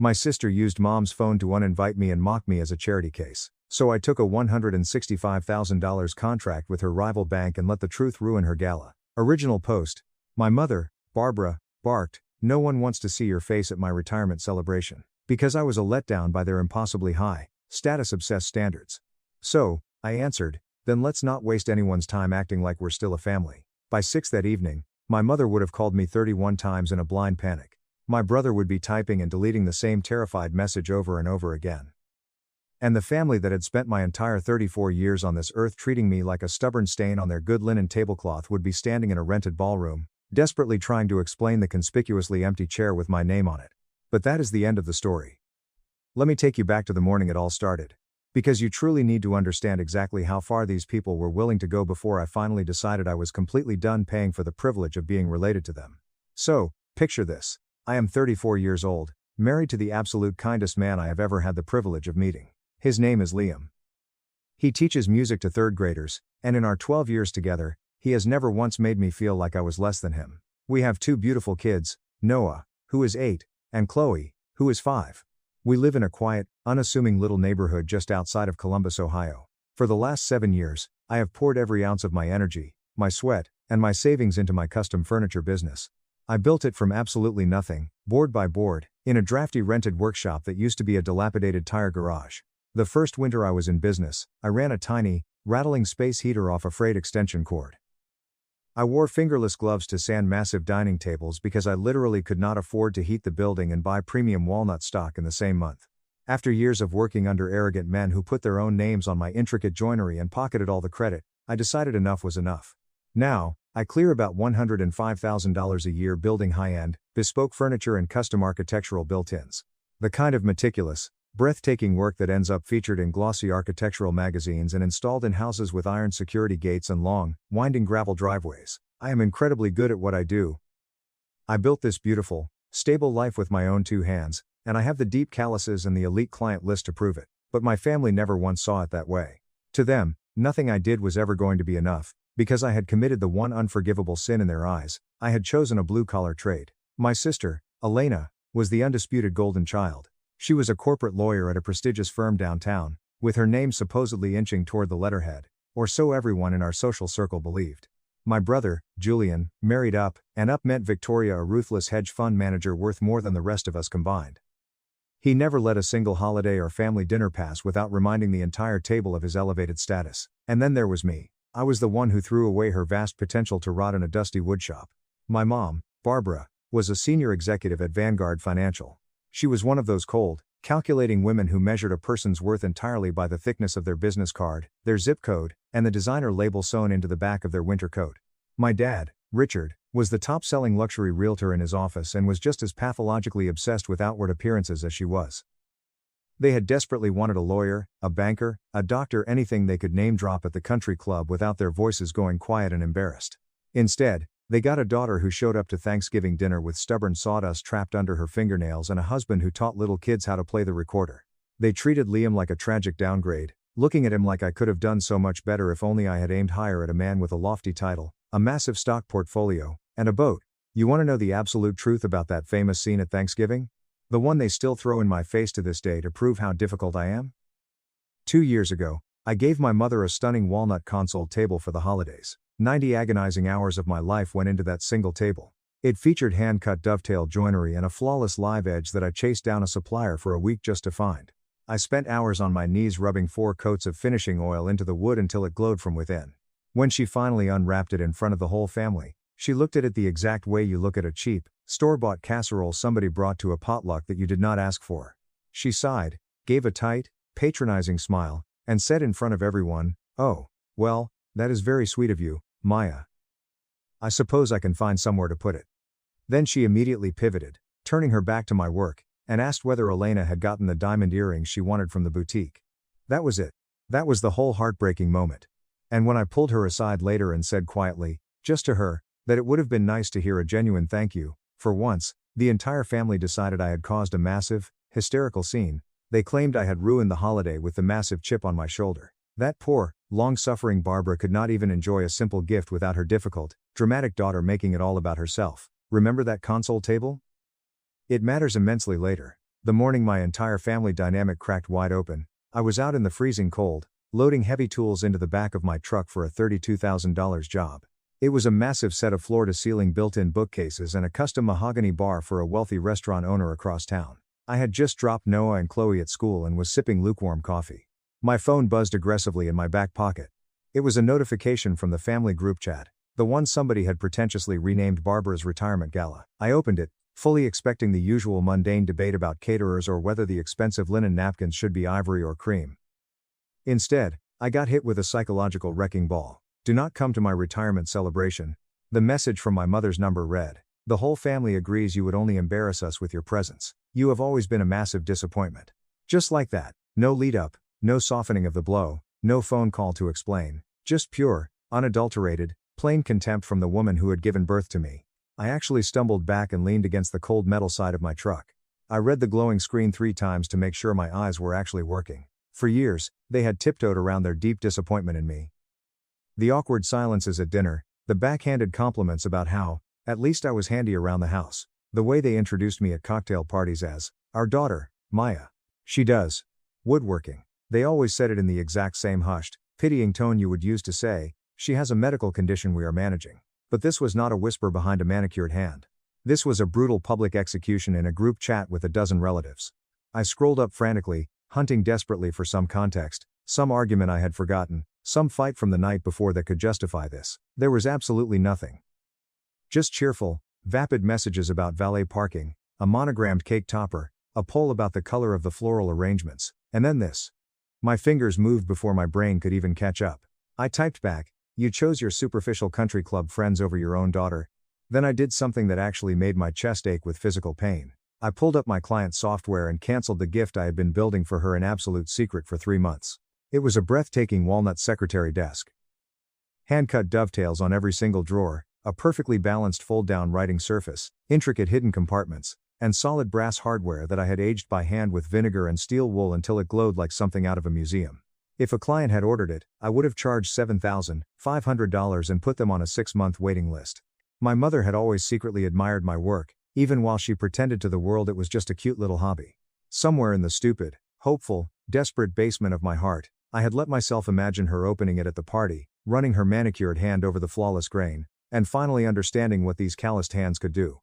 My sister used mom's phone to uninvite me and mock me as a charity case. So I took a $165,000 contract with her rival bank and let the truth ruin her gala. Original post. My mother, Barbara, barked, "No one wants to see your face at my retirement celebration." Because I was a letdown by their impossibly high, status-obsessed standards. So, I answered, "Then let's not waste anyone's time acting like we're still a family." By 6 that evening, my mother would have called me 31 times in a blind panic. My brother would be typing and deleting the same terrified message over and over again. And the family that had spent my entire 34 years on this earth treating me like a stubborn stain on their good linen tablecloth would be standing in a rented ballroom, desperately trying to explain the conspicuously empty chair with my name on it. But that is the end of the story. Let me take you back to the morning it all started. Because you truly need to understand exactly how far these people were willing to go before I finally decided I was completely done paying for the privilege of being related to them. So, picture this. I am 34 years old, married to the absolute kindest man I have ever had the privilege of meeting. His name is Liam. He teaches music to third graders, and in our 12 years together, he has never once made me feel like I was less than him. We have 2 beautiful kids, Noah, who is 8, and Chloe, who is 5. We live in a quiet, unassuming little neighborhood just outside of Columbus, Ohio. For the last 7 years, I have poured every ounce of my energy, my sweat, and my savings into my custom furniture business. I built it from absolutely nothing, board by board, in a drafty rented workshop that used to be a dilapidated tire garage. The first winter I was in business, I ran a tiny, rattling space heater off a frayed extension cord. I wore fingerless gloves to sand massive dining tables because I literally could not afford to heat the building and buy premium walnut stock in the same month. After years of working under arrogant men who put their own names on my intricate joinery and pocketed all the credit, I decided enough was enough. Now, I clear about $105,000 a year building high-end, bespoke furniture and custom architectural built-ins. The kind of meticulous, breathtaking work that ends up featured in glossy architectural magazines and installed in houses with iron security gates and long, winding gravel driveways. I am incredibly good at what I do. I built this beautiful, stable life with my own 2 hands, and I have the deep calluses and the elite client list to prove it, but my family never once saw it that way. To them, nothing I did was ever going to be enough, because I had committed the one unforgivable sin in their eyes. I had chosen a blue-collar trade. My sister, Elena, was the undisputed golden child. She was a corporate lawyer at a prestigious firm downtown, with her name supposedly inching toward the letterhead, or so everyone in our social circle believed. My brother, Julian, married up, and up meant Victoria, a ruthless hedge fund manager worth more than the rest of us combined. He never let a single holiday or family dinner pass without reminding the entire table of his elevated status. And then there was me. I was the one who threw away her vast potential to rot in a dusty woodshop. My mom, Barbara, was a senior executive at Vanguard Financial. She was one of those cold, calculating women who measured a person's worth entirely by the thickness of their business card, their zip code, and the designer label sewn into the back of their winter coat. My dad, Richard, was the top-selling luxury realtor in his office and was just as pathologically obsessed with outward appearances as she was. They had desperately wanted a lawyer, a banker, a doctor, anything they could name drop at the country club without their voices going quiet and embarrassed. Instead, they got a daughter who showed up to Thanksgiving dinner with stubborn sawdust trapped under her fingernails and a husband who taught little kids how to play the recorder. They treated Liam like a tragic downgrade, looking at him like I could have done so much better if only I had aimed higher at a man with a lofty title, a massive stock portfolio, and a boat. You want to know the absolute truth about that famous scene at Thanksgiving? The one they still throw in my face to this day to prove how difficult I am? 2 years ago, I gave my mother a stunning walnut console table for the holidays. 90 agonizing hours of my life went into that single table. It featured hand-cut dovetail joinery and a flawless live edge that I chased down a supplier for a week just to find. I spent hours on my knees rubbing 4 coats of finishing oil into the wood until it glowed from within. When she finally unwrapped it in front of the whole family, she looked at it the exact way you look at a cheap, store-bought casserole somebody brought to a potluck that you did not ask for. She sighed, gave a tight, patronizing smile, and said in front of everyone, "Oh, well, that is very sweet of you, Maya. I suppose I can find somewhere to put it." Then she immediately pivoted, turning her back to my work, and asked whether Elena had gotten the diamond earrings she wanted from the boutique. That was it. That was the whole heartbreaking moment. And when I pulled her aside later and said quietly, just to her, that it would have been nice to hear a genuine thank you, for once, the entire family decided I had caused a massive, hysterical scene. They claimed I had ruined the holiday with the massive chip on my shoulder. That poor, long-suffering Barbara could not even enjoy a simple gift without her difficult, dramatic daughter making it all about herself. Remember that console table? It matters immensely later. The morning my entire family dynamic cracked wide open, I was out in the freezing cold, loading heavy tools into the back of my truck for a $32,000 job. It was a massive set of floor-to-ceiling built-in bookcases and a custom mahogany bar for a wealthy restaurant owner across town. I had just dropped Noah and Chloe at school and was sipping lukewarm coffee. My phone buzzed aggressively in my back pocket. It was a notification from the family group chat, the one somebody had pretentiously renamed Barbara's retirement gala. I opened it, fully expecting the usual mundane debate about caterers or whether the expensive linen napkins should be ivory or cream. Instead, I got hit with a psychological wrecking ball. Do not come to my retirement celebration. The message from my mother's number read, "The whole family agrees you would only embarrass us with your presence. You have always been a massive disappointment." Just like that, no lead up, no softening of the blow, no phone call to explain, just pure, unadulterated, plain contempt from the woman who had given birth to me. I actually stumbled back and leaned against the cold metal side of my truck. I read the glowing screen 3 times to make sure my eyes were actually working. For years, they had tiptoed around their deep disappointment in me. The awkward silences at dinner, the backhanded compliments about how, at least I was handy around the house, the way they introduced me at cocktail parties as, our daughter, Maya. She does woodworking. They always said it in the exact same hushed, pitying tone you would use to say, she has a medical condition we are managing. But this was not a whisper behind a manicured hand. This was a brutal public execution in a group chat with a dozen relatives. I scrolled up frantically, hunting desperately for some context, some argument I had forgotten, some fight from the night before that could justify this. There was absolutely nothing. Just cheerful, vapid messages about valet parking, a monogrammed cake topper, a poll about the color of the floral arrangements, and then this. My fingers moved before my brain could even catch up. I typed back, "You chose your superficial country club friends over your own daughter." Then I did something that actually made my chest ache with physical pain. I pulled up my client software and canceled the gift I had been building for her in absolute secret for 3 months. It was a breathtaking walnut secretary desk. Hand-cut dovetails on every single drawer, a perfectly balanced fold-down writing surface, intricate hidden compartments, and solid brass hardware that I had aged by hand with vinegar and steel wool until it glowed like something out of a museum. If a client had ordered it, I would have charged $7,500 and put them on a 6-month waiting list. My mother had always secretly admired my work, even while she pretended to the world it was just a cute little hobby. Somewhere in the stupid, hopeful, desperate basement of my heart, I had let myself imagine her opening it at the party, running her manicured hand over the flawless grain, and finally understanding what these calloused hands could do.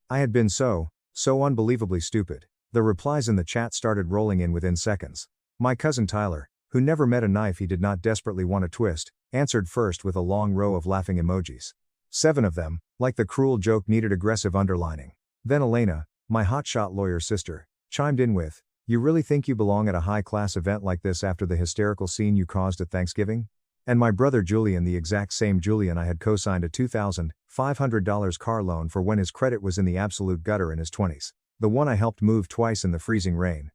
I had been so unbelievably stupid. The replies in the chat started rolling in within seconds. My cousin Tyler, who never met a knife he did not desperately want to twist, answered first with a long row of laughing emojis. 7 of them, like the cruel joke needed aggressive underlining. Then Elena, my hotshot lawyer sister, chimed in with, "You really think you belong at a high-class event like this after the hysterical scene you caused at Thanksgiving?" And my brother Julian, the exact same Julian I had co-signed a $2,500 car loan for when his credit was in the absolute gutter in his 20s. The one I helped move twice in the freezing rain.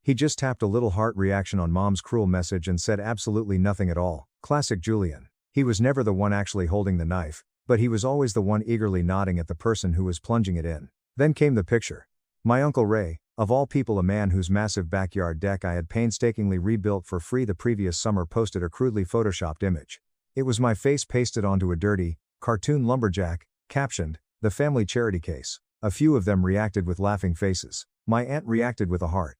He just tapped a little heart reaction on Mom's cruel message and said absolutely nothing at all. Classic Julian. He was never the one actually holding the knife, but he was always the one eagerly nodding at the person who was plunging it in. Then came the picture. My Uncle Ray, of all people, a man whose massive backyard deck I had painstakingly rebuilt for free the previous summer, posted a crudely photoshopped image. It was my face pasted onto a dirty, cartoon lumberjack, captioned, "The family charity case." A few of them reacted with laughing faces. My aunt reacted with a heart.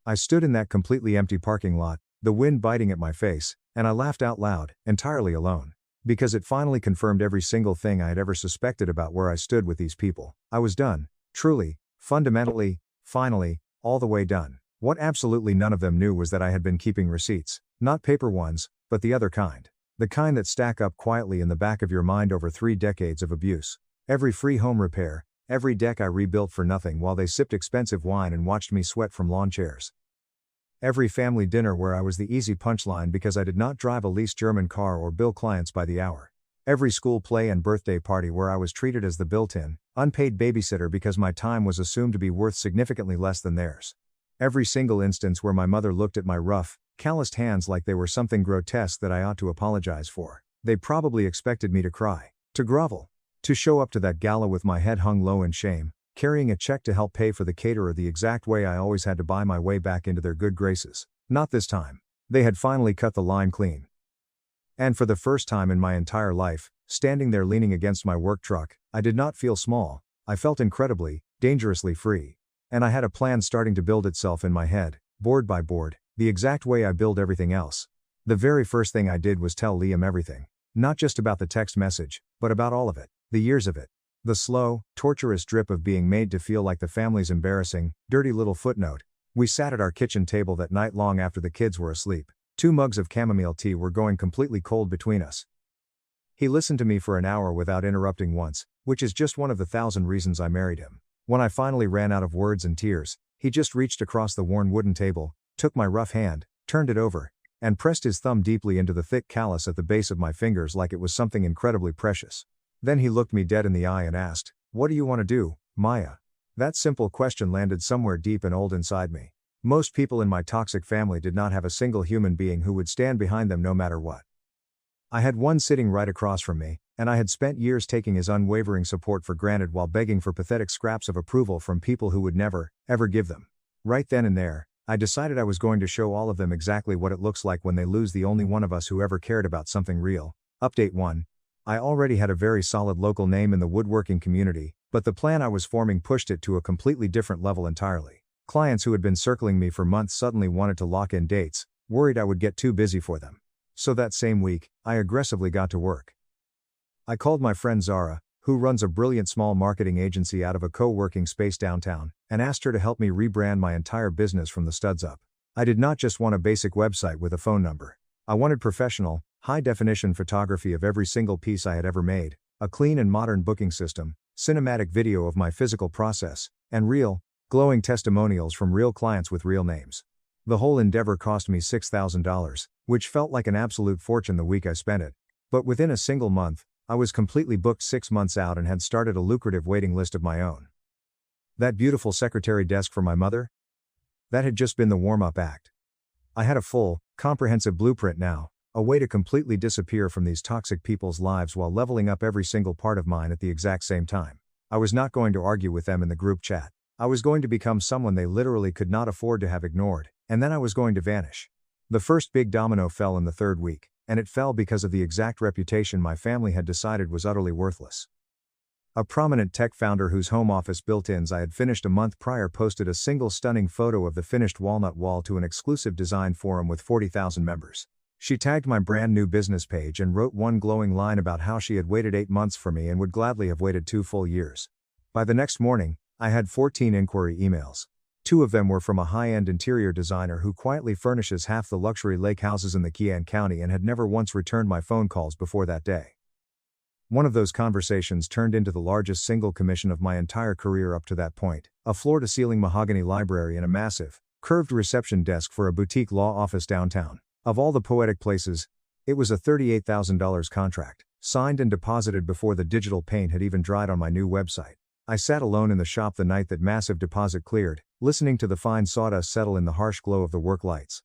I stood in that completely empty parking lot, the wind biting at my face, and I laughed out loud, entirely alone. Because it finally confirmed every single thing I had ever suspected about where I stood with these people. I was done. Truly, fundamentally, finally, all the way done. What absolutely none of them knew was that I had been keeping receipts, not paper ones, but the other kind. The kind that stack up quietly in the back of your mind over 3 decades of abuse. Every free home repair, every deck I rebuilt for nothing while they sipped expensive wine and watched me sweat from lawn chairs. Every family dinner where I was the easy punchline because I did not drive a leased German car or bill clients by the hour. Every school play and birthday party where I was treated as the built-in, unpaid babysitter because my time was assumed to be worth significantly less than theirs. Every single instance where my mother looked at my rough, calloused hands like they were something grotesque that I ought to apologize for. They probably expected me to cry, to grovel, to show up to that gala with my head hung low in shame, carrying a check to help pay for the caterer the exact way I always had to buy my way back into their good graces. Not this time. They had finally cut the line clean. And for the first time in my entire life, standing there leaning against my work truck, I did not feel small. I felt incredibly, dangerously free. And I had a plan starting to build itself in my head, board by board, the exact way I build everything else. The very first thing I did was tell Liam everything. Not just about the text message, but about all of it, the years of it. The slow, torturous drip of being made to feel like the family's embarrassing, dirty little footnote. We sat at our kitchen table that night long after the kids were asleep. 2 mugs of chamomile tea were going completely cold between us. He listened to me for an hour without interrupting once, which is just one of the 1,000 reasons I married him. When I finally ran out of words and tears, he just reached across the worn wooden table, took my rough hand, turned it over, and pressed his thumb deeply into the thick callus at the base of my fingers like it was something incredibly precious. Then he looked me dead in the eye and asked, "What do you want to do, Maya?" That simple question landed somewhere deep and old inside me. Most people in my toxic family did not have a single human being who would stand behind them no matter what. I had one sitting right across from me, and I had spent years taking his unwavering support for granted while begging for pathetic scraps of approval from people who would never, ever give them. Right then and there, I decided I was going to show all of them exactly what it looks like when they lose the only one of us who ever cared about something real. Update 1. I already had a very solid local name in the woodworking community, but the plan I was forming pushed it to a completely different level entirely. Clients who had been circling me for months suddenly wanted to lock in dates, worried I would get too busy for them. So that same week, I aggressively got to work. I called my friend Zara, who runs a brilliant small marketing agency out of a co-working space downtown, and asked her to help me rebrand my entire business from the studs up. I did not just want a basic website with a phone number. I wanted professional, high-definition photography of every single piece I had ever made, a clean and modern booking system, cinematic video of my physical process, and real, glowing testimonials from real clients with real names. The whole endeavor cost me $6,000, which felt like an absolute fortune the week I spent it. But within a single month, I was completely booked 6 months out and had started a lucrative waiting list of my own. That beautiful secretary desk for my mother? That had just been the warm-up act. I had a full, comprehensive blueprint now, a way to completely disappear from these toxic people's lives while leveling up every single part of mine at the exact same time. I was not going to argue with them in the group chat. I was going to become someone they literally could not afford to have ignored, and then I was going to vanish. The first big domino fell in the 3rd week, and it fell because of the exact reputation my family had decided was utterly worthless. A prominent tech founder whose home office built-ins I had finished a month prior posted a single stunning photo of the finished walnut wall to an exclusive design forum with 40,000 members. She tagged my brand new business page and wrote one glowing line about how she had waited 8 months for me and would gladly have waited 2 full years. By the next morning, I had 14 inquiry emails. 2 of them were from a high-end interior designer who quietly furnishes half the luxury lake houses in the Kean County and had never once returned my phone calls before that day. One of those conversations turned into the largest single commission of my entire career up to that point, a floor-to-ceiling mahogany library and a massive, curved reception desk for a boutique law office downtown. Of all the poetic places, it was a $38,000 contract, signed and deposited before the digital paint had even dried on my new website. I sat alone in the shop the night that massive deposit cleared, listening to the fine sawdust settle in the harsh glow of the work lights.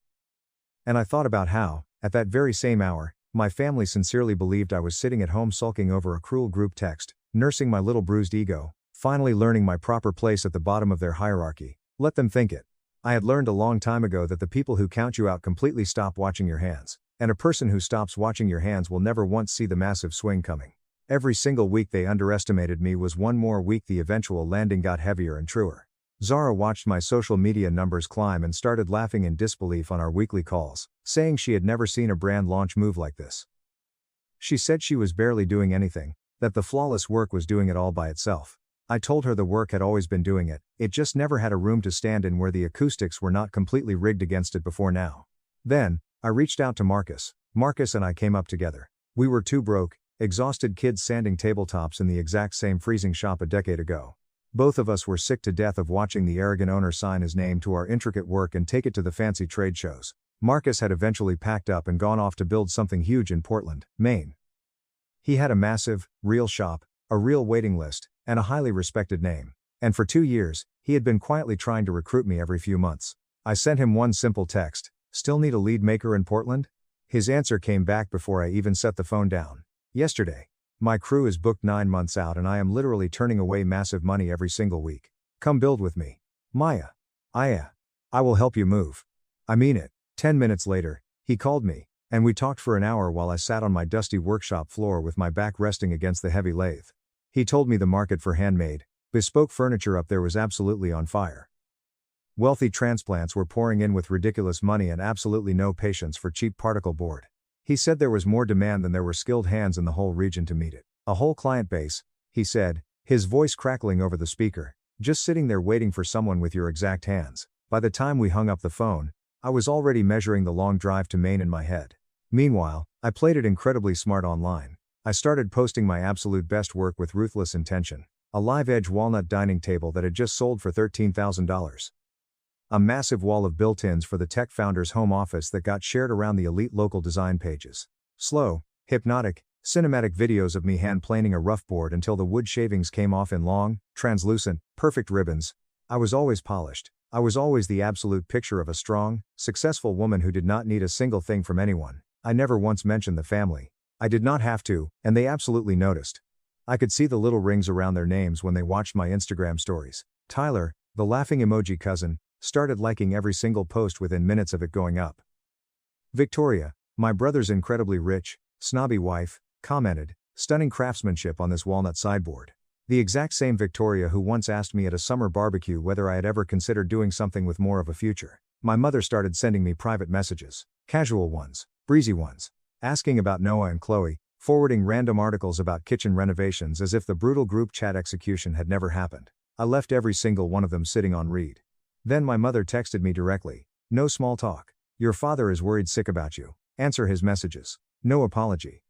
And I thought about how, at that very same hour, my family sincerely believed I was sitting at home sulking over a cruel group text, nursing my little bruised ego, finally learning my proper place at the bottom of their hierarchy. Let them think it. I had learned a long time ago that the people who count you out completely stop watching your hands, and a person who stops watching your hands will never once see the massive swing coming. Every single week they underestimated me was one more week the eventual landing got heavier and truer. Zara watched my social media numbers climb and started laughing in disbelief on our weekly calls, saying she had never seen a brand launch move like this. She said she was barely doing anything, that the flawless work was doing it all by itself. I told her the work had always been doing it, it just never had a room to stand in where the acoustics were not completely rigged against it before now. Then, I reached out to Marcus. Marcus and I came up together. We were 2 broke, exhausted kids sanding tabletops in the exact same freezing shop a decade ago. Both of us were sick to death of watching the arrogant owner sign his name to our intricate work and take it to the fancy trade shows. Marcus had eventually packed up and gone off to build something huge in Portland, Maine. He had a massive, real shop, a real waiting list, and a highly respected name. And for 2 years, he had been quietly trying to recruit me every few months. I sent him one simple text, "Still need a lead maker in Portland?" His answer came back before I even set the phone down. "Yesterday. My crew is booked 9 months out and I am literally turning away massive money every single week. Come build with me. Maya. I will help you move. I mean it." 10 minutes later, he called me, and we talked for an hour while I sat on my dusty workshop floor with my back resting against the heavy lathe. He told me the market for handmade, bespoke furniture up there was absolutely on fire. Wealthy transplants were pouring in with ridiculous money and absolutely no patience for cheap particle board. He said there was more demand than there were skilled hands in the whole region to meet it. A whole client base, he said, his voice crackling over the speaker, just sitting there waiting for someone with your exact hands. By the time we hung up the phone, I was already measuring the long drive to Maine in my head. Meanwhile, I played it incredibly smart online. I started posting my absolute best work with ruthless intention. A live-edge walnut dining table that had just sold for $13,000. A massive wall of built-ins for the tech founder's home office that got shared around the elite local design pages. Slow, hypnotic, cinematic videos of me hand-planing a rough board until the wood shavings came off in long, translucent, perfect ribbons. I was always polished. I was always the absolute picture of a strong, successful woman who did not need a single thing from anyone. I never once mentioned the family. I did not have to, and they absolutely noticed. I could see the little rings around their names when they watched my Instagram stories. Tyler, the laughing emoji cousin, started liking every single post within minutes of it going up. Victoria, my brother's incredibly rich, snobby wife, commented, "Stunning craftsmanship on this walnut sideboard." The exact same Victoria who once asked me at a summer barbecue whether I had ever considered doing something with more of a future. My mother started sending me private messages, casual ones, breezy ones, asking about Noah and Chloe, forwarding random articles about kitchen renovations as if the brutal group chat execution had never happened. I left every single one of them sitting on read. Then my mother texted me directly, "No small talk. Your father is worried sick about you. Answer his messages. No apology."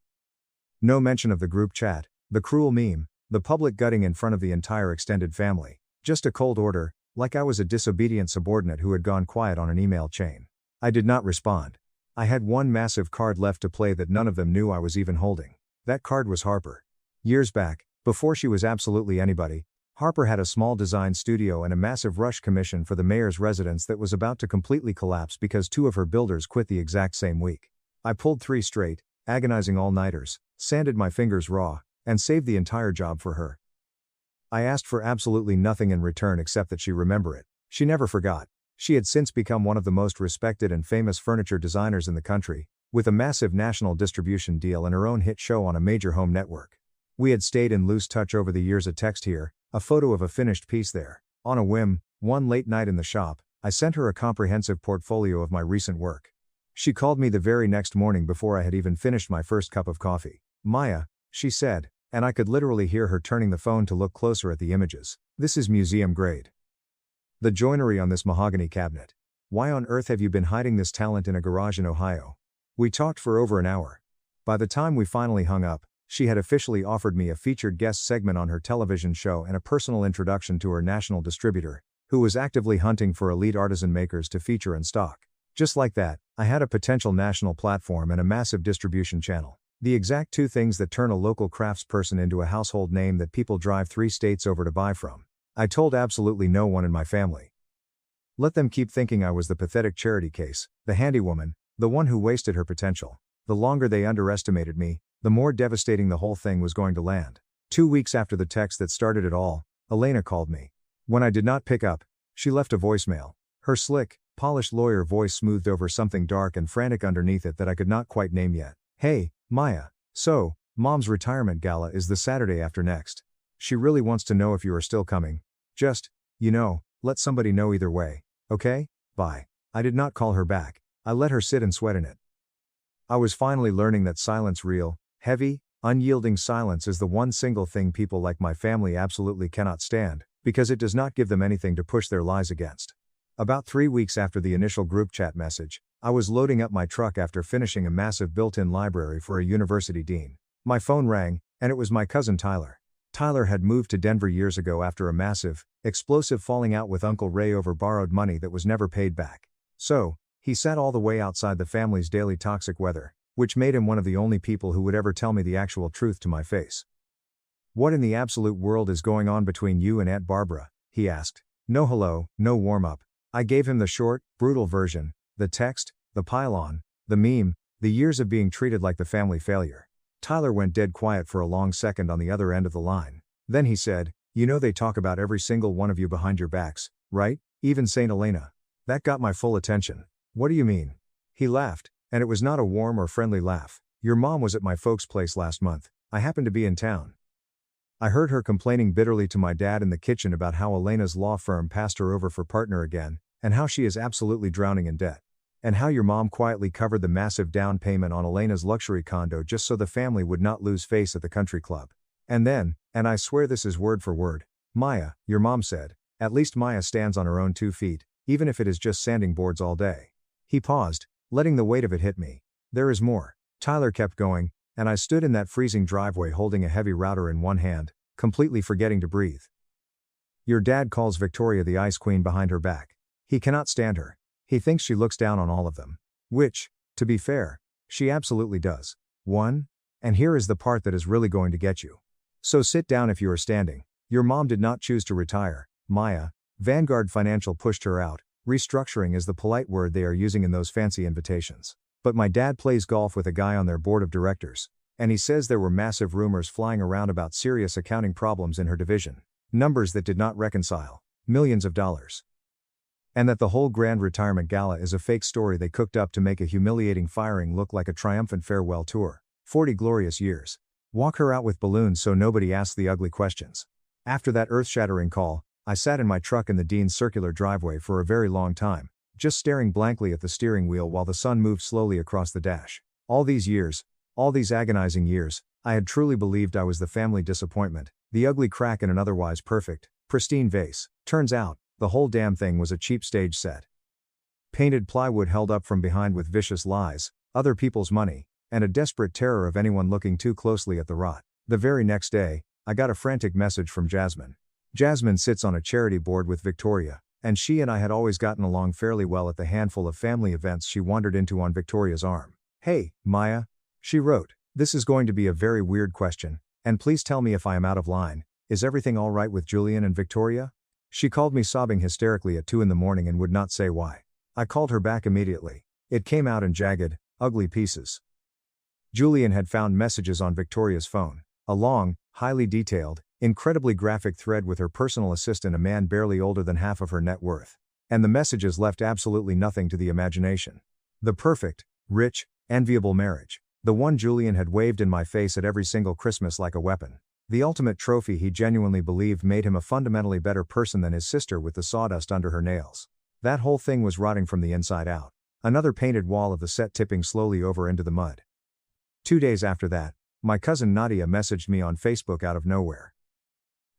No mention of the group chat, the cruel meme, the public gutting in front of the entire extended family. Just a cold order, like I was a disobedient subordinate who had gone quiet on an email chain. I did not respond. I had one massive card left to play that none of them knew I was even holding. That card was Harper. Years back, before she was absolutely anybody, Harper had a small design studio and a massive rush commission for the mayor's residence that was about to completely collapse because two of her builders quit the exact same week. I pulled 3 straight, agonizing all-nighters, sanded my fingers raw, and saved the entire job for her. I asked for absolutely nothing in return except that she remember it. She never forgot. She had since become one of the most respected and famous furniture designers in the country, with a massive national distribution deal and her own hit show on a major home network. We had stayed in loose touch over the years, a text here, a photo of a finished piece there. On a whim, one late night in the shop, I sent her a comprehensive portfolio of my recent work. She called me the very next morning before I had even finished my first cup of coffee. "Maya," she said, and I could literally hear her turning the phone to look closer at the images. "This is museum grade. The joinery on this mahogany cabinet. Why on earth have you been hiding this talent in a garage in Ohio?" We talked for over an hour. By the time we finally hung up, she had officially offered me a featured guest segment on her television show and a personal introduction to her national distributor, who was actively hunting for elite artisan makers to feature and stock. Just like that, I had a potential national platform and a massive distribution channel. The exact 2 things that turn a local craftsperson into a household name that people drive 3 states over to buy from. I told absolutely no one in my family. Let them keep thinking I was the pathetic charity case, the handywoman, the one who wasted her potential. The longer they underestimated me, the more devastating the whole thing was going to land. 2 weeks after the text that started it all, Elena called me. When I did not pick up, she left a voicemail. Her slick, polished lawyer voice smoothed over something dark and frantic underneath it that I could not quite name yet. "Hey, Maya. So, Mom's retirement gala is the Saturday after next. She really wants to know if you are still coming. Just, let somebody know either way, okay? Bye." I did not call her back. I let her sit and sweat in it. I was finally learning that silence, real, heavy, unyielding silence, is the one single thing people like my family absolutely cannot stand, because it does not give them anything to push their lies against. About 3 weeks after the initial group chat message, I was loading up my truck after finishing a massive built-in library for a university dean. My phone rang, and it was my cousin Tyler. Tyler had moved to Denver years ago after a massive, explosive falling out with Uncle Ray over borrowed money that was never paid back. So, he sat all the way outside the family's daily toxic weather, which made him one of the only people who would ever tell me the actual truth to my face. "What in the absolute world is going on between you and Aunt Barbara?" he asked. No hello, no warm-up. I gave him the short, brutal version, the text, the pile-on, the meme, the years of being treated like the family failure. Tyler went dead quiet for a long second on the other end of the line. Then he said, "They talk about every single one of you behind your backs, right? Even Saint Elena." That got my full attention. "What do you mean?" He laughed, and it was not a warm or friendly laugh. "Your mom was at my folks' place last month. I happened to be in town. I heard her complaining bitterly to my dad in the kitchen about how Elena's law firm passed her over for partner again, And how she is absolutely drowning in debt. And how your mom quietly covered the massive down payment on Elena's luxury condo just so the family would not lose face at the country club. And then, and I swear this is word for word, Maya, your mom said, at least Maya stands on her own 2 feet, even if it is just sanding boards all day. He paused, letting the weight of it hit me. There is more. Tyler kept going, and I stood in that freezing driveway holding a heavy router in one hand, completely forgetting to breathe. Your dad calls Victoria the ice queen behind her back. He cannot stand her. He thinks she looks down on all of them. Which, to be fair, she absolutely does. 1. And here is the part that is really going to get you. So sit down if you are standing. Your mom did not choose to retire, Maya. Vanguard Financial pushed her out. Restructuring is the polite word they are using in those fancy invitations. But my dad plays golf with a guy on their board of directors. And he says there were massive rumors flying around about serious accounting problems in her division. Numbers that did not reconcile. Millions of dollars. And that the whole grand retirement gala is a fake story they cooked up to make a humiliating firing look like a triumphant farewell tour. 40 glorious years. Walk her out with balloons so nobody asks the ugly questions. After that earth-shattering call, I sat in my truck in the Dean's circular driveway for a very long time, just staring blankly at the steering wheel while the sun moved slowly across the dash. All these years, all these agonizing years, I had truly believed I was the family disappointment, the ugly crack in an otherwise perfect, pristine vase. Turns out, the whole damn thing was a cheap stage set. Painted plywood held up from behind with vicious lies, other people's money, and a desperate terror of anyone looking too closely at the rot. The very next day, I got a frantic message from Jasmine. Jasmine sits on a charity board with Victoria, and she and I had always gotten along fairly well at the handful of family events she wandered into on Victoria's arm. Hey, Maya, she wrote, this is going to be a very weird question, and please tell me if I am out of line. Is everything all right with Julian and Victoria? She called me sobbing hysterically at 2 in the morning and would not say why. I called her back immediately. It came out in jagged, ugly pieces. Julian had found messages on Victoria's phone. A long, highly detailed, incredibly graphic thread with her personal assistant, a man barely older than half of her net worth. And the messages left absolutely nothing to the imagination. The perfect, rich, enviable marriage. The one Julian had waved in my face at every single Christmas like a weapon. The ultimate trophy he genuinely believed made him a fundamentally better person than his sister with the sawdust under her nails. That whole thing was rotting from the inside out. Another painted wall of the set tipping slowly over into the mud. 2 days after that, my cousin Nadia messaged me on Facebook out of nowhere.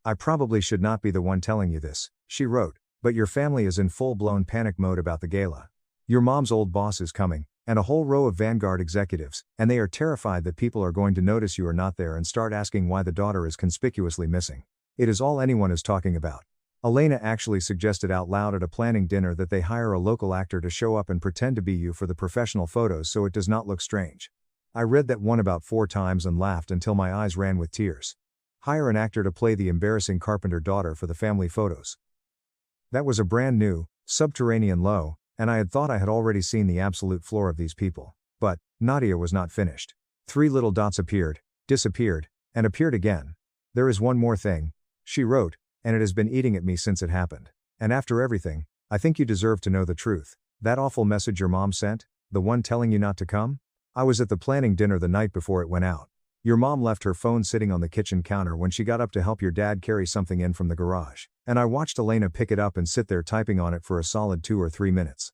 I probably should not be the one telling you this, she wrote, but your family is in full-blown panic mode about the gala. Your mom's old boss is coming, and a whole row of Vanguard executives, and they are terrified that people are going to notice you are not there and start asking why the daughter is conspicuously missing. It is all anyone is talking about. Elena actually suggested out loud at a planning dinner that they hire a local actor to show up and pretend to be you for the professional photos so it does not look strange. I read that one about 4 times and laughed until my eyes ran with tears. Hire an actor to play the embarrassing carpenter daughter for the family photos. That was a brand new, subterranean low, and I had thought I had already seen the absolute floor of these people. But, Nadia was not finished. 3 little dots appeared, disappeared, and appeared again. There is one more thing, she wrote, and it has been eating at me since it happened. And after everything, I think you deserve to know the truth. That awful message your mom sent, the one telling you not to come? I was at the planning dinner the night before it went out. Your mom left her phone sitting on the kitchen counter when she got up to help your dad carry something in from the garage, and I watched Elena pick it up and sit there typing on it for a solid 2 or 3 minutes.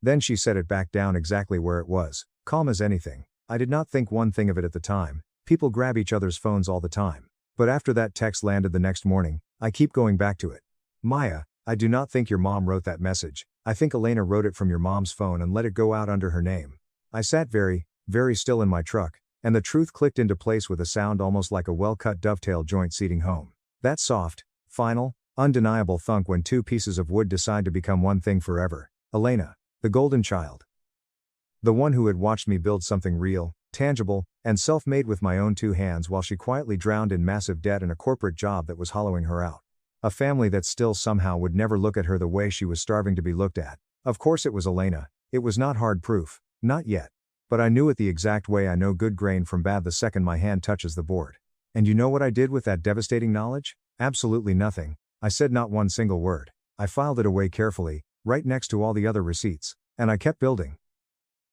Then she set it back down exactly where it was, calm as anything. I did not think one thing of it at the time. People grab each other's phones all the time. But after that text landed the next morning, I keep going back to it. Maya, I do not think your mom wrote that message. I think Elena wrote it from your mom's phone and let it go out under her name. I sat very, very still in my truck, and the truth clicked into place with a sound almost like a well-cut dovetail joint seating home. That soft, final, undeniable thunk when 2 pieces of wood decide to become one thing forever. Elena, the golden child. The one who had watched me build something real, tangible, and self-made with my own 2 hands while she quietly drowned in massive debt and a corporate job that was hollowing her out. A family that still somehow would never look at her the way she was starving to be looked at. Of course it was Elena. It was not hard proof. Not yet. But I knew it the exact way I know good grain from bad the second my hand touches the board. And you know what I did with that devastating knowledge? Absolutely nothing. I said not one single word. I filed it away carefully, right next to all the other receipts, and I kept building.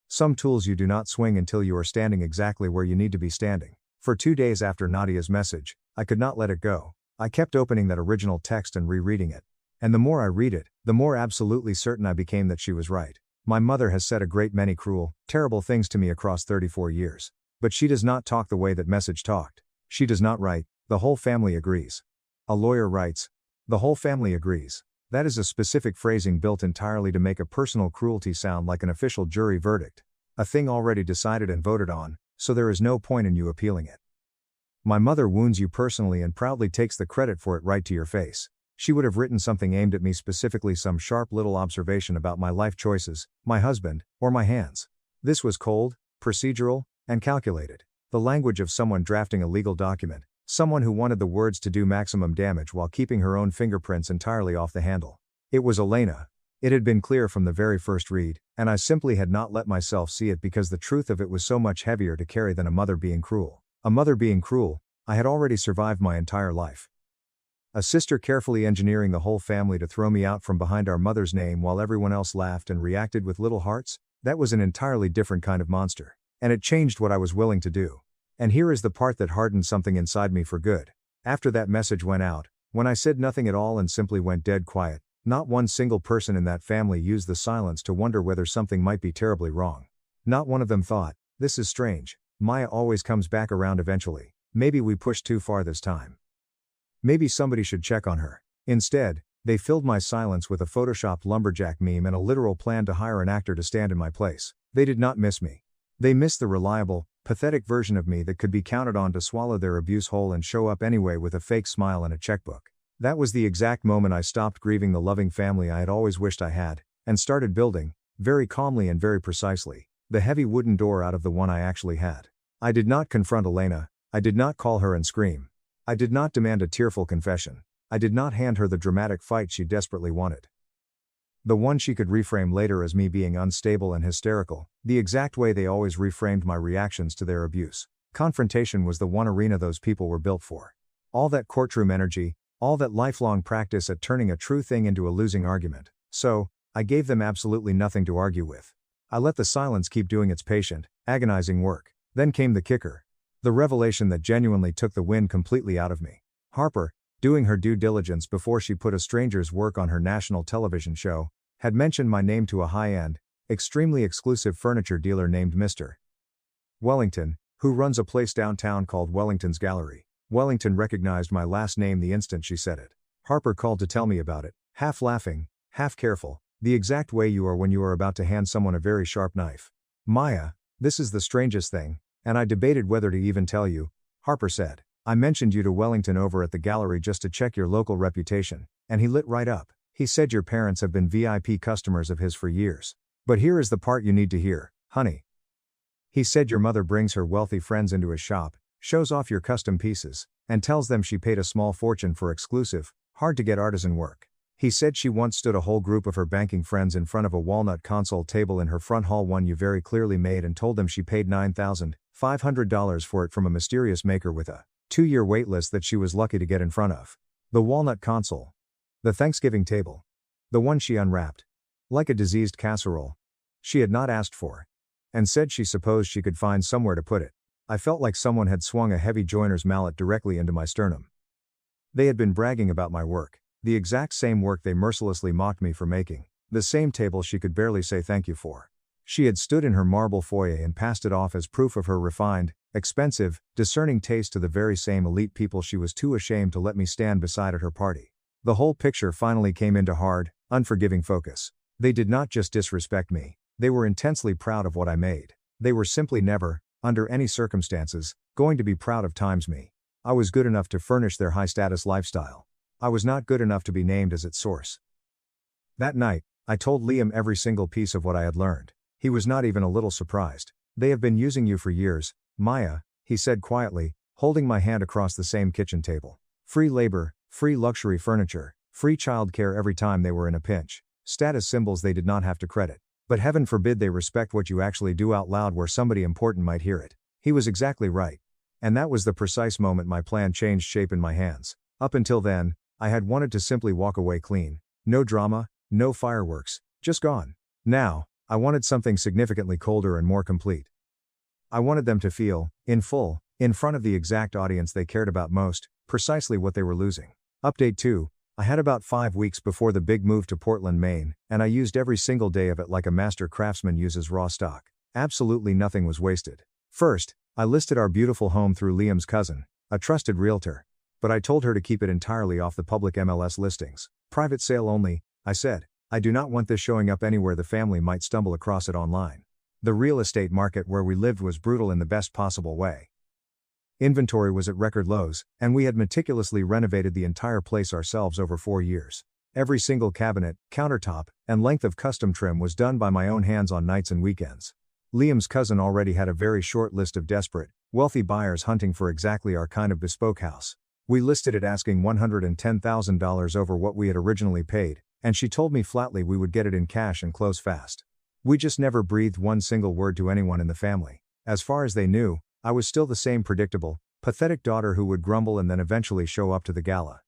Some tools you do not swing until you are standing exactly where you need to be standing. For 2 days after Nadia's message, I could not let it go. I kept opening that original text and rereading it. And the more I read it, the more absolutely certain I became that she was right. My mother has said a great many cruel, terrible things to me across 34 years. But she does not talk the way that message talked. She does not write, "The whole family agrees." A lawyer writes, "The whole family agrees." That is a specific phrasing built entirely to make a personal cruelty sound like an official jury verdict. A thing already decided and voted on, so there is no point in you appealing it. My mother wounds you personally and proudly takes the credit for it right to your face. She would have written something aimed at me, specifically some sharp little observation about my life choices, my husband, or my hands. This was cold, procedural, and calculated. The language of someone drafting a legal document, someone who wanted the words to do maximum damage while keeping her own fingerprints entirely off the handle. It was Elena. It had been clear from the very first read, and I simply had not let myself see it because the truth of it was so much heavier to carry than a mother being cruel. A mother being cruel, I had already survived my entire life. A sister carefully engineering the whole family to throw me out from behind our mother's name while everyone else laughed and reacted with little hearts, that was an entirely different kind of monster. And it changed what I was willing to do. And here is the part that hardened something inside me for good. After that message went out, when I said nothing at all and simply went dead quiet, not one single person in that family used the silence to wonder whether something might be terribly wrong. Not one of them thought, "This is strange. Maya always comes back around eventually. Maybe we pushed too far this time. Maybe somebody should check on her." Instead, they filled my silence with a photoshopped lumberjack meme and a literal plan to hire an actor to stand in my place. They did not miss me. They missed the reliable, pathetic version of me that could be counted on to swallow their abuse whole and show up anyway with a fake smile and a checkbook. That was the exact moment I stopped grieving the loving family I had always wished I had, and started building, very calmly and very precisely, the heavy wooden door out of the one I actually had. I did not confront Elena. I did not call her and scream. I did not demand a tearful confession. I did not hand her the dramatic fight she desperately wanted. The one she could reframe later as me being unstable and hysterical, the exact way they always reframed my reactions to their abuse. Confrontation was the one arena those people were built for. All that courtroom energy, all that lifelong practice at turning a true thing into a losing argument. So, I gave them absolutely nothing to argue with. I let the silence keep doing its patient, agonizing work. Then came the kicker. The revelation that genuinely took the wind completely out of me. Harper, doing her due diligence before she put a stranger's work on her national television show, had mentioned my name to a high-end, extremely exclusive furniture dealer named Mr. Wellington, who runs a place downtown called Wellington's Gallery. Wellington recognized my last name the instant she said it. Harper called to tell me about it, half laughing, half careful, the exact way you are when you are about to hand someone a very sharp knife. "Maya, this is the strangest thing, and I debated whether to even tell you," Harper said. "I mentioned you to Wellington over at the gallery just to check your local reputation, and he lit right up. He said your parents have been VIP customers of his for years. But here is the part you need to hear, honey. He said your mother brings her wealthy friends into his shop, shows off your custom pieces, and tells them she paid a small fortune for exclusive, hard-to-get artisan work. He said she once stood a whole group of her banking friends in front of a walnut console table in her front hall, one you very clearly made, and told them she paid $9,500 for it from a mysterious maker with a 2-year wait list that she was lucky to get in front of. The walnut console. The Thanksgiving table. The one she unwrapped. Like a diseased casserole. She had not asked for. And said she supposed she could find somewhere to put it. I felt like someone had swung a heavy joiner's mallet directly into my sternum. They had been bragging about my work. The exact same work they mercilessly mocked me for making. The same table she could barely say thank you for. She had stood in her marble foyer and passed it off as proof of her refined, expensive, discerning taste to the very same elite people she was too ashamed to let me stand beside at her party. The whole picture finally came into hard, unforgiving focus. They did not just disrespect me, they were intensely proud of what I made. They were simply never, under any circumstances, going to be proud of times me. I was good enough to furnish their high-status lifestyle. I was not good enough to be named as its source. That night, I told Liam every single piece of what I had learned. He was not even a little surprised. "They have been using you for years, Maya," he said quietly, holding my hand across the same kitchen table. "Free labor, free luxury furniture, free childcare every time they were in a pinch. Status symbols they did not have to credit. But heaven forbid they respect what you actually do out loud where somebody important might hear it." He was exactly right. And that was the precise moment my plan changed shape in my hands. Up until then, I had wanted to simply walk away clean. No drama, no fireworks, just gone. Now, I wanted something significantly colder and more complete. I wanted them to feel, in full, in front of the exact audience they cared about most, precisely what they were losing. Update 2. I had about 5 weeks before the big move to Portland, Maine, and I used every single day of it like a master craftsman uses raw stock. Absolutely nothing was wasted. First, I listed our beautiful home through Liam's cousin, a trusted realtor. But I told her to keep it entirely off the public MLS listings. Private sale only, I said. I do not want this showing up anywhere the family might stumble across it online. The real estate market where we lived was brutal in the best possible way. Inventory was at record lows, and we had meticulously renovated the entire place ourselves over 4 years. Every single cabinet, countertop, and length of custom trim was done by my own hands on nights and weekends. Liam's cousin already had a very short list of desperate, wealthy buyers hunting for exactly our kind of bespoke house. We listed it asking $110,000 over what we had originally paid, and she told me flatly we would get it in cash and close fast. We just never breathed one single word to anyone in the family. As far as they knew, I was still the same predictable, pathetic daughter who would grumble and then eventually show up to the gala.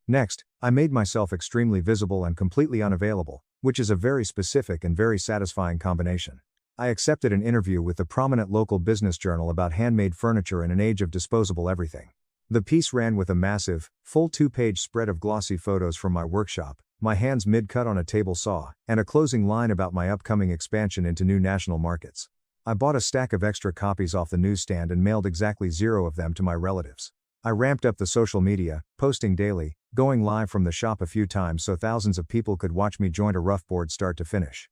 Next, I made myself extremely visible and completely unavailable, which is a very specific and very satisfying combination. I accepted an interview with the prominent local business journal about handmade furniture in an age of disposable everything. The piece ran with a massive, full 2-page spread of glossy photos from my workshop, my hands mid-cut on a table saw, and a closing line about my upcoming expansion into new national markets. I bought a stack of extra copies off the newsstand and mailed exactly 0 of them to my relatives. I ramped up the social media, posting daily, going live from the shop a few times so thousands of people could watch me joint a rough board start to finish.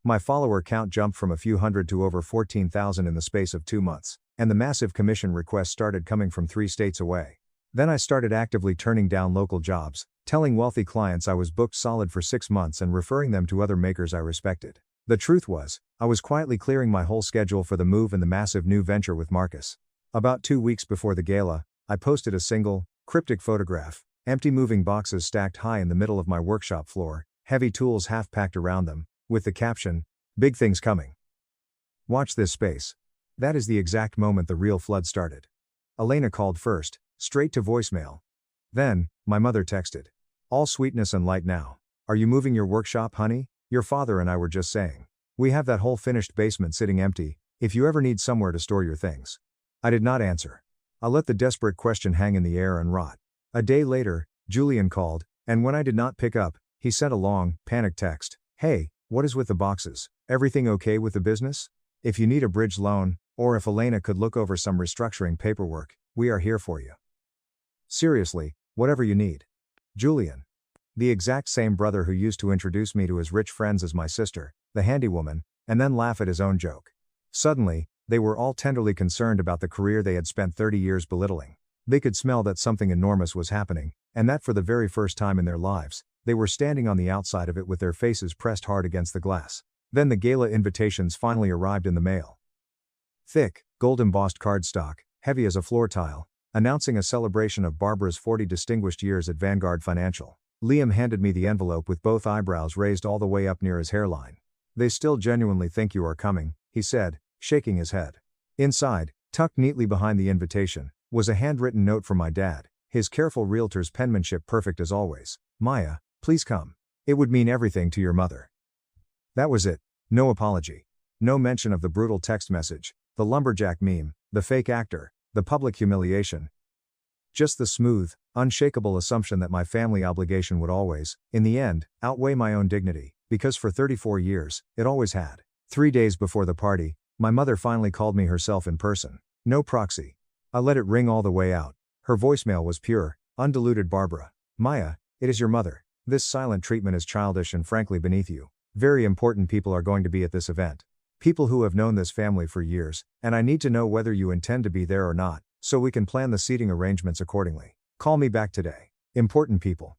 My follower count jumped from a few hundred to over 14,000 in the space of 2 months, and the massive commission requests started coming from 3 states away. Then I started actively turning down local jobs, telling wealthy clients I was booked solid for 6 months and referring them to other makers I respected. The truth was, I was quietly clearing my whole schedule for the move and the massive new venture with Marcus. About 2 weeks before the gala, I posted a single, cryptic photograph, empty moving boxes stacked high in the middle of my workshop floor, heavy tools half packed around them, with the caption, "Big things coming. Watch this space." That is the exact moment the real flood started. Elena called first, straight to voicemail. Then, my mother texted. "All sweetness and light now. Are you moving your workshop, honey? Your father and I were just saying. We have that whole finished basement sitting empty, if you ever need somewhere to store your things." I did not answer. I let the desperate question hang in the air and rot. A day later, Julian called, and when I did not pick up, he sent a long, panicked text. "Hey, what is with the boxes? Everything okay with the business? If you need a bridge loan, or if Elena could look over some restructuring paperwork, we are here for you. Seriously, whatever you need. Julian." The exact same brother who used to introduce me to his rich friends as my sister, the handywoman, and then laugh at his own joke. Suddenly, they were all tenderly concerned about the career they had spent 30 years belittling. They could smell that something enormous was happening, and that for the very first time in their lives, they were standing on the outside of it with their faces pressed hard against the glass. Then the gala invitations finally arrived in the mail. Thick, gold-embossed cardstock, heavy as a floor tile, announcing a celebration of Barbara's 40 distinguished years at Vanguard Financial. Liam handed me the envelope with both eyebrows raised all the way up near his hairline. "They still genuinely think you are coming," he said, shaking his head. Inside, tucked neatly behind the invitation, was a handwritten note from my dad, his careful realtor's penmanship perfect as always. "Maya, please come. It would mean everything to your mother." That was it. No apology. No mention of the brutal text message, the lumberjack meme, the fake actor, the public humiliation. Just the smooth, unshakable assumption that my family obligation would always, in the end, outweigh my own dignity, because for 34 years, it always had. 3 days before the party, my mother finally called me herself in person. No proxy. I let it ring all the way out. Her voicemail was pure, undiluted. "Barbara. Maya, it is your mother. This silent treatment is childish and frankly beneath you. Very important people are going to be at this event. People who have known this family for years, and I need to know whether you intend to be there or not, so we can plan the seating arrangements accordingly. Call me back today. Important people."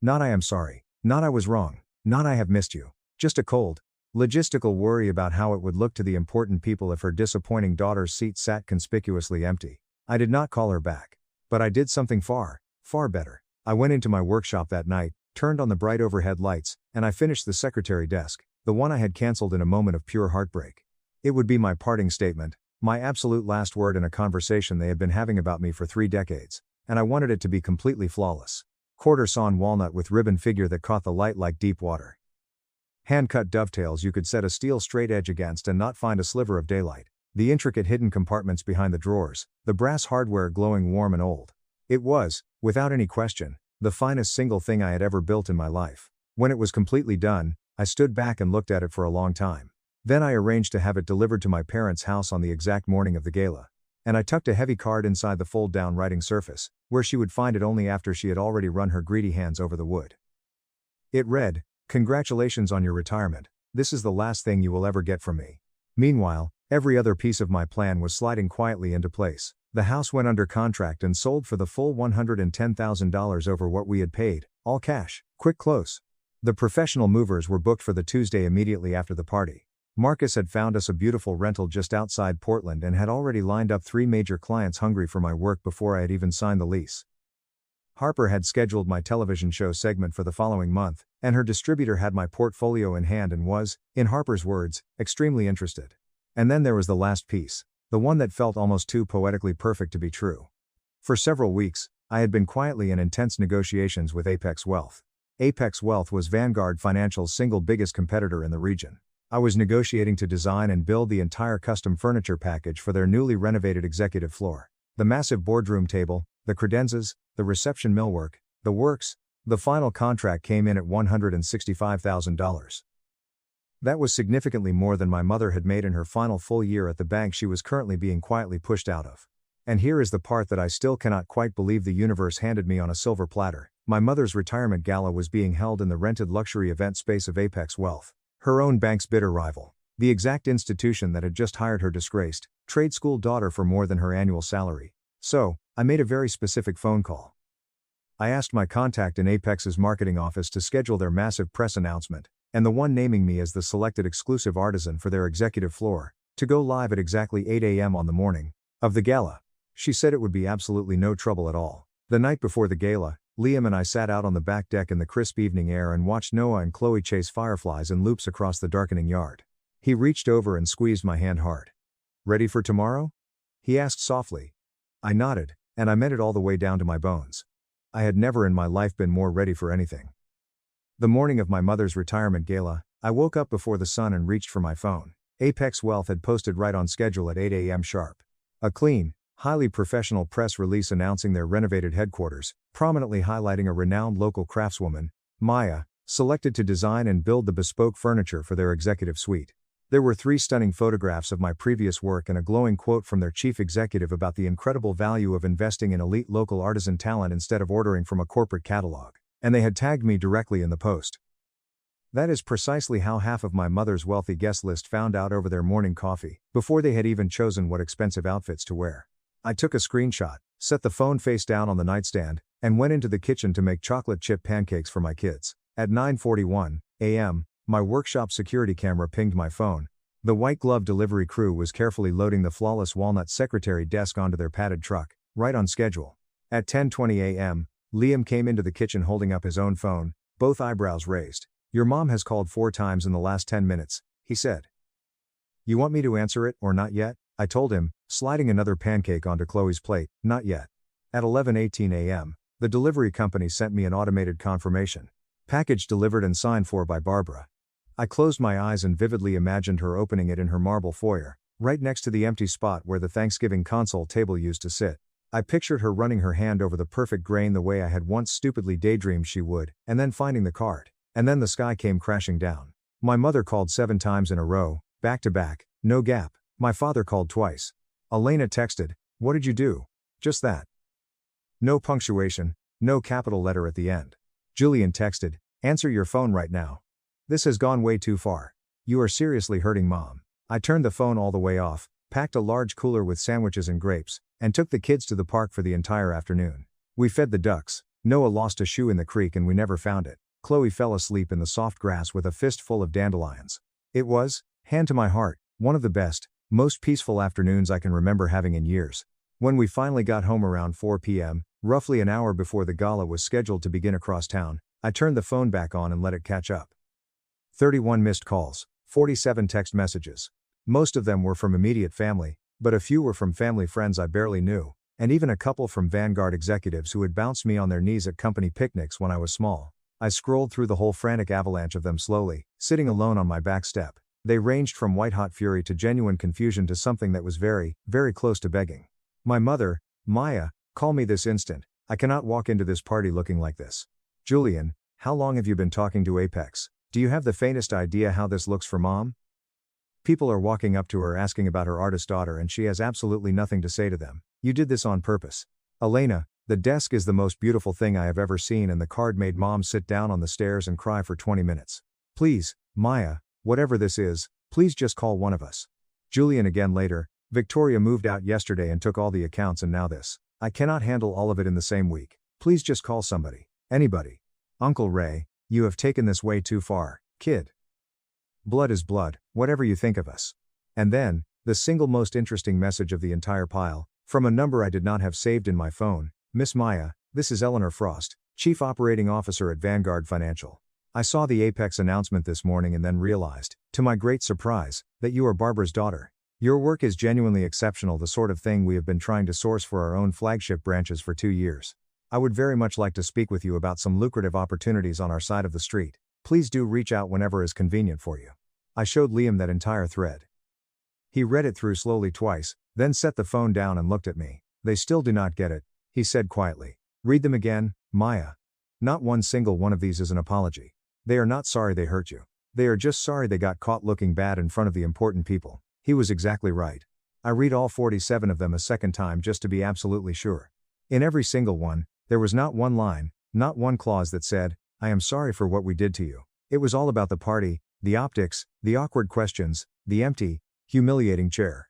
Not "I am sorry," not "I was wrong," not "I have missed you." Just a cold, logistical worry about how it would look to the important people if her disappointing daughter's seat sat conspicuously empty. I did not call her back. But I did something far, far better. I went into my workshop that night, turned on the bright overhead lights, and I finished the secretary desk, the one I had cancelled in a moment of pure heartbreak. It would be my parting statement, my absolute last word in a conversation they had been having about me for 3 decades, and I wanted it to be completely flawless. Quarter sawn walnut with ribbon figure that caught the light like deep water. Hand-cut dovetails you could set a steel straight edge against and not find a sliver of daylight. The intricate hidden compartments behind the drawers, the brass hardware glowing warm and old. It was, without any question, the finest single thing I had ever built in my life. When it was completely done, I stood back and looked at it for a long time. Then I arranged to have it delivered to my parents' house on the exact morning of the gala. And I tucked a heavy card inside the fold-down writing surface, where she would find it only after she had already run her greedy hands over the wood. It read, "Congratulations on your retirement. This is the last thing you will ever get from me." Meanwhile, every other piece of my plan was sliding quietly into place. The house went under contract and sold for the full $110,000 over what we had paid, all cash. Quick close. The professional movers were booked for the Tuesday immediately after the party. Marcus had found us a beautiful rental just outside Portland and had already lined up 3 major clients hungry for my work before I had even signed the lease. Harper had scheduled my television show segment for the following month, and her distributor had my portfolio in hand and was, in Harper's words, extremely interested. And then there was the last piece, the one that felt almost too poetically perfect to be true. For several weeks, I had been quietly in intense negotiations with Apex Wealth. Apex Wealth was Vanguard Financial's single biggest competitor in the region. I was negotiating to design and build the entire custom furniture package for their newly renovated executive floor. The massive boardroom table, the credenzas, the reception millwork, the works. The final contract came in at $165,000. That was significantly more than my mother had made in her final full year at the bank she was currently being quietly pushed out of. And here is the part that I still cannot quite believe the universe handed me on a silver platter. My mother's retirement gala was being held in the rented luxury event space of Apex Wealth, her own bank's bitter rival, the exact institution that had just hired her disgraced, trade school daughter for more than her annual salary. So, I made a very specific phone call. I asked my contact in Apex's marketing office to schedule their massive press announcement, and the one naming me as the selected exclusive artisan for their executive floor, to go live at exactly 8 a.m. on the morning of the gala. She said it would be absolutely no trouble at all. The night before the gala, Liam and I sat out on the back deck in the crisp evening air and watched Noah and Chloe chase fireflies in loops across the darkening yard. He reached over and squeezed my hand hard. "Ready for tomorrow?" he asked softly. I nodded, and I meant it all the way down to my bones. I had never in my life been more ready for anything. The morning of my mother's retirement gala, I woke up before the sun and reached for my phone. Apex Wealth had posted right on schedule at 8 a.m. sharp. A clean, highly professional press release announcing their renovated headquarters, prominently highlighting a renowned local craftswoman, Maya, selected to design and build the bespoke furniture for their executive suite. There were 3 stunning photographs of my previous work and a glowing quote from their chief executive about the incredible value of investing in elite local artisan talent instead of ordering from a corporate catalog. And they had tagged me directly in the post. That is precisely how half of my mother's wealthy guest list found out over their morning coffee, before they had even chosen what expensive outfits to wear. I took a screenshot, set the phone face down on the nightstand, and went into the kitchen to make chocolate chip pancakes for my kids. At 9:41 a.m., my workshop security camera pinged my phone. The white-glove delivery crew was carefully loading the flawless walnut secretary desk onto their padded truck, right on schedule. At 10:20 a.m., Liam came into the kitchen holding up his own phone, both eyebrows raised. "Your mom has called 4 times in the last 10 minutes, he said. "You want me to answer it or not yet?" I told him, sliding another pancake onto Chloe's plate. "Not yet." At 11:18 a.m., the delivery company sent me an automated confirmation. "Package delivered and signed for by Barbara." I closed my eyes and vividly imagined her opening it in her marble foyer, right next to the empty spot where the Thanksgiving console table used to sit. I pictured her running her hand over the perfect grain the way I had once stupidly daydreamed she would, and then finding the card. And then the sky came crashing down. My mother called 7 times in a row, back to back, no gap. My father called twice. Elena texted, "What did you do?" Just that. No punctuation, no capital letter at the end. Julian texted, "Answer your phone right now. This has gone way too far. You are seriously hurting Mom." I turned the phone all the way off, packed a large cooler with sandwiches and grapes, and took the kids to the park for the entire afternoon. We fed the ducks. Noah lost a shoe in the creek and we never found it. Chloe fell asleep in the soft grass with a fistful of dandelions. It was, hand to my heart, one of the best, most peaceful afternoons I can remember having in years. When we finally got home around 4 p.m., roughly an hour before the gala was scheduled to begin across town, I turned the phone back on and let it catch up. 31 missed calls, 47 text messages. Most of them were from immediate family, but a few were from family friends I barely knew, and even a couple from Vanguard executives who had bounced me on their knees at company picnics when I was small. I scrolled through the whole frantic avalanche of them slowly, sitting alone on my back step. They ranged from white-hot fury to genuine confusion to something that was very, very close to begging. "My mother, Maya, call me this instant. I cannot walk into this party looking like this. Julian, how long have you been talking to Apex? Do you have the faintest idea how this looks for mom? People are walking up to her asking about her artist daughter and she has absolutely nothing to say to them. You did this on purpose. Elena, the desk is the most beautiful thing I have ever seen and the card made mom sit down on the stairs and cry for 20 minutes. Please, Maya, whatever this is, please just call one of us. Julian again later, Victoria moved out yesterday and took all the accounts and now this. I cannot handle all of it in the same week. Please just call somebody. Anybody. Uncle Ray, you have taken this way too far, kid. Blood is blood, whatever you think of us. And then, the single most interesting message of the entire pile, from a number I did not have saved in my phone. Miss Maya, this is Eleanor Frost, Chief Operating Officer at Vanguard Financial. I saw the Apex announcement this morning and then realized, to my great surprise, that you are Barbara's daughter. Your work is genuinely exceptional, the sort of thing we have been trying to source for our own flagship branches for 2 years. I would very much like to speak with you about some lucrative opportunities on our side of the street. Please do reach out whenever is convenient for you. I showed Liam that entire thread. He read it through slowly twice, then set the phone down and looked at me. They still do not get it, he said quietly. Read them again, Maya. Not one single one of these is an apology. They are not sorry they hurt you. They are just sorry they got caught looking bad in front of the important people. He was exactly right. I read all 47 of them a second time just to be absolutely sure. In every single one, there was not one line, not one clause that said, I am sorry for what we did to you. It was all about the party, the optics, the awkward questions, the empty, humiliating chair.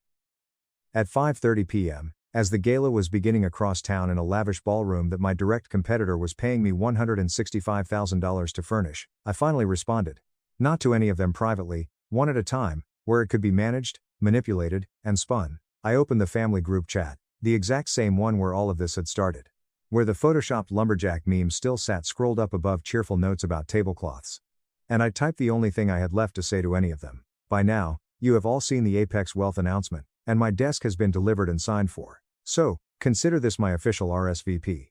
At 5:30 p.m., as the gala was beginning across town in a lavish ballroom that my direct competitor was paying me $165,000 to furnish, I finally responded. Not to any of them privately, one at a time, where it could be managed, manipulated, and spun. I opened the family group chat, the exact same one where all of this had started. Where the photoshopped lumberjack meme still sat scrolled up above cheerful notes about tablecloths. And I typed the only thing I had left to say to any of them. By now, you have all seen the Apex Wealth announcement, and my desk has been delivered and signed for. So, consider this my official RSVP.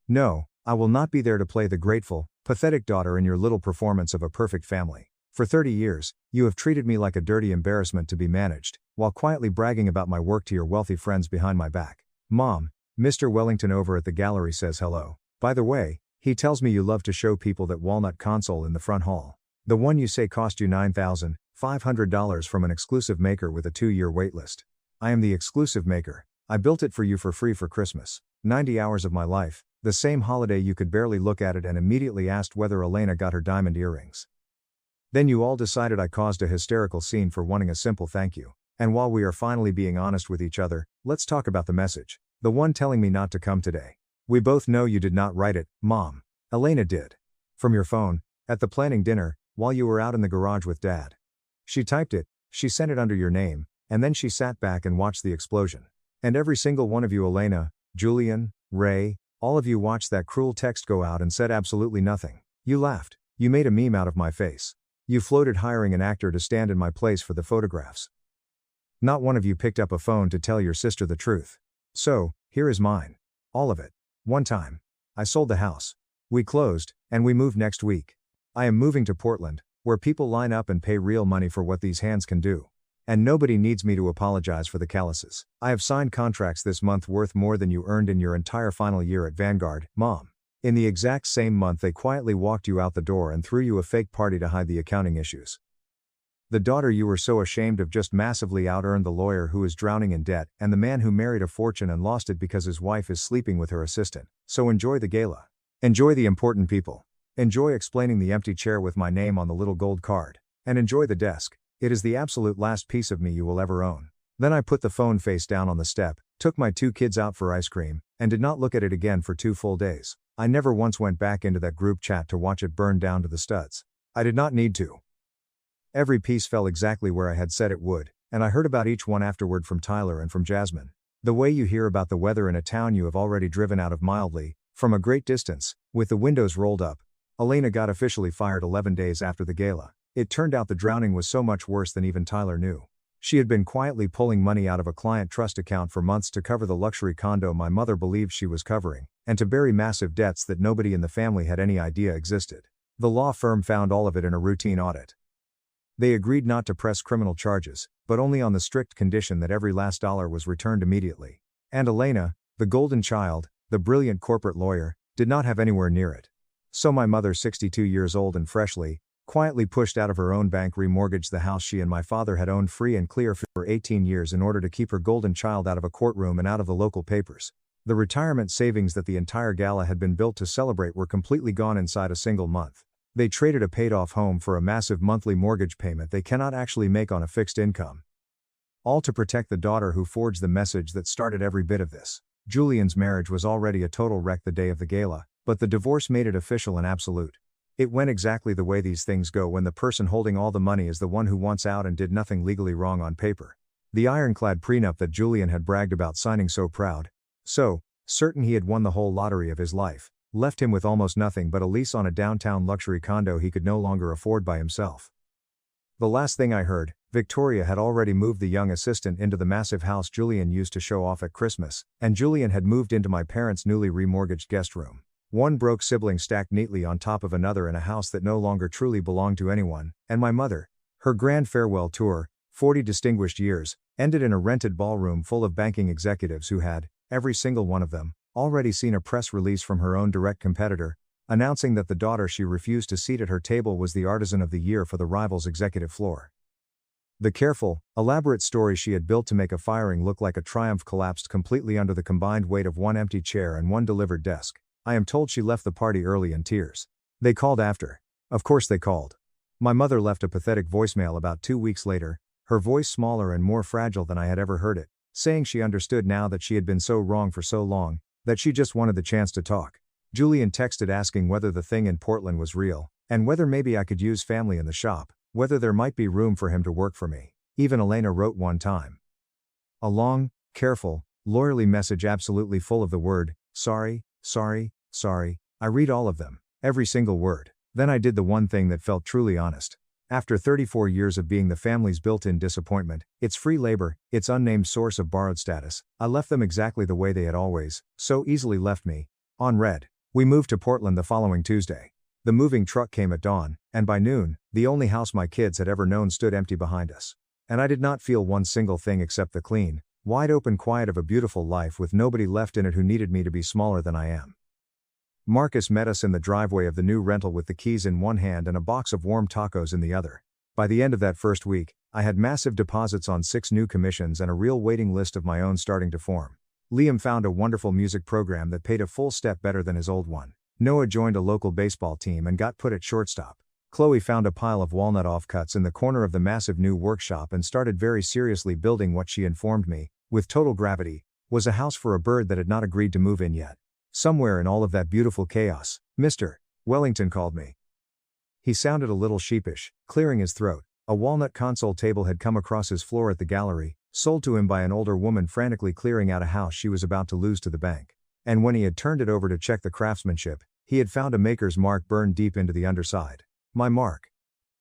No, I will not be there to play the grateful, pathetic daughter in your little performance of a perfect family. For 30 years, you have treated me like a dirty embarrassment to be managed, while quietly bragging about my work to your wealthy friends behind my back. Mom, Mr. Wellington over at the gallery says hello. By the way, he tells me you love to show people that walnut console in the front hall. The one you say cost you $9,500 from an exclusive maker with a 2-year waitlist. I am the exclusive maker. I built it for you for free for Christmas. 90 hours of my life, the same holiday you could barely look at it and immediately asked whether Elena got her diamond earrings. Then you all decided I caused a hysterical scene for wanting a simple thank you. And while we are finally being honest with each other, let's talk about the message. The one telling me not to come today. We both know you did not write it, Mom. Elena did. From your phone, at the planning dinner, while you were out in the garage with Dad. She typed it, she sent it under your name, and then she sat back and watched the explosion. And every single one of you, Elena, Julian, Ray, all of you watched that cruel text go out and said absolutely nothing. You laughed. You made a meme out of my face. You floated hiring an actor to stand in my place for the photographs. Not one of you picked up a phone to tell your sister the truth. So, here is mine. All of it. One time. I sold the house. We closed, and we moved next week. I am moving to Portland, where people line up and pay real money for what these hands can do. And nobody needs me to apologize for the calluses. I have signed contracts this month worth more than you earned in your entire final year at Vanguard, Mom. In the exact same month they quietly walked you out the door and threw you a fake party to hide the accounting issues. The daughter you were so ashamed of just massively out-earned the lawyer who is drowning in debt and the man who married a fortune and lost it because his wife is sleeping with her assistant. So enjoy the gala. Enjoy the important people. Enjoy explaining the empty chair with my name on the little gold card. And enjoy the desk. It is the absolute last piece of me you will ever own. Then I put the phone face down on the step, took my 2 kids out for ice cream, and did not look at it again for 2 full days. I never once went back into that group chat to watch it burn down to the studs. I did not need to. Every piece fell exactly where I had said it would, and I heard about each one afterward from Tyler and from Jasmine. The way you hear about the weather in a town you have already driven out of mildly, from a great distance, with the windows rolled up. Elena got officially fired 11 days after the gala. It turned out the drowning was so much worse than even Tyler knew. She had been quietly pulling money out of a client trust account for months to cover the luxury condo my mother believed she was covering, and to bury massive debts that nobody in the family had any idea existed. The law firm found all of it in a routine audit. They agreed not to press criminal charges, but only on the strict condition that every last dollar was returned immediately. And Elena, the golden child, the brilliant corporate lawyer, did not have anywhere near it. So my mother, 62 years old and freshly, quietly pushed out of her own bank, remortgaged the house she and my father had owned free and clear for 18 years in order to keep her golden child out of a courtroom and out of the local papers. The retirement savings that the entire Gala had been built to celebrate were completely gone inside a single month. They traded a paid-off home for a massive monthly mortgage payment they cannot actually make on a fixed income. All to protect the daughter who forged the message that started every bit of this. Julian's marriage was already a total wreck the day of the gala, but the divorce made it official and absolute. It went exactly the way these things go when the person holding all the money is the one who wants out and did nothing legally wrong on paper. The ironclad prenup that Julian had bragged about signing, so proud, so certain he had won the whole lottery of his life, left him with almost nothing but a lease on a downtown luxury condo he could no longer afford by himself. The last thing I heard, Victoria had already moved the young assistant into the massive house Julian used to show off at Christmas, and Julian had moved into my parents' newly remortgaged guest room. One broke sibling stacked neatly on top of another in a house that no longer truly belonged to anyone, and my mother, her grand farewell tour, 40 distinguished years, ended in a rented ballroom full of banking executives who had, every single one of them, already seen a press release from her own direct competitor, announcing that the daughter she refused to seat at her table was the artisan of the year for the rival's executive floor. The careful, elaborate story she had built to make a firing look like a triumph collapsed completely under the combined weight of one empty chair and one delivered desk. I am told she left the party early in tears. They called after. Of course they called. My mother left a pathetic voicemail about 2 weeks later, her voice smaller and more fragile than I had ever heard it, saying she understood now that she had been so wrong for so long, that she just wanted the chance to talk. Julian texted asking whether the thing in Portland was real, and whether maybe I could use family in the shop, whether there might be room for him to work for me. Even Elena wrote one time. A long, careful, lawyerly message absolutely full of the word, sorry, sorry, sorry. I read all of them, every single word. Then I did the one thing that felt truly honest. After 34 years of being the family's built-in disappointment, its free labor, its unnamed source of borrowed status, I left them exactly the way they had always, so easily left me. On red. We moved to Portland the following Tuesday. The moving truck came at dawn, and by noon, the only house my kids had ever known stood empty behind us. And I did not feel one single thing except the clean, wide-open quiet of a beautiful life with nobody left in it who needed me to be smaller than I am. Marcus met us in the driveway of the new rental with the keys in one hand and a box of warm tacos in the other. By the end of that first week, I had massive deposits on 6 new commissions and a real waiting list of my own starting to form. Liam found a wonderful music program that paid a full step better than his old one. Noah joined a local baseball team and got put at shortstop. Chloe found a pile of walnut offcuts in the corner of the massive new workshop and started very seriously building what she informed me, with total gravity, was a house for a bird that had not agreed to move in yet. Somewhere in all of that beautiful chaos, Mr. Wellington called me. He sounded a little sheepish, clearing his throat. A walnut console table had come across his floor at the gallery, sold to him by an older woman frantically clearing out a house she was about to lose to the bank. And when he had turned it over to check the craftsmanship, he had found a maker's mark burned deep into the underside. My mark.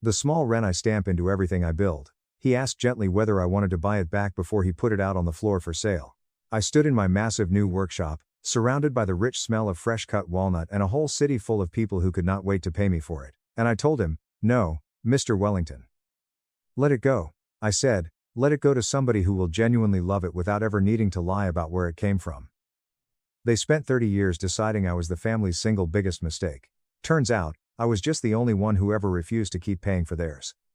The small wren I stamp into everything I build. He asked gently whether I wanted to buy it back before he put it out on the floor for sale. I stood in my massive new workshop, surrounded by the rich smell of fresh-cut walnut and a whole city full of people who could not wait to pay me for it. And I told him, no, Mr. Wellington. Let it go. I said, let it go to somebody who will genuinely love it without ever needing to lie about where it came from. They spent 30 years deciding I was the family's single biggest mistake. Turns out, I was just the only one who ever refused to keep paying for theirs.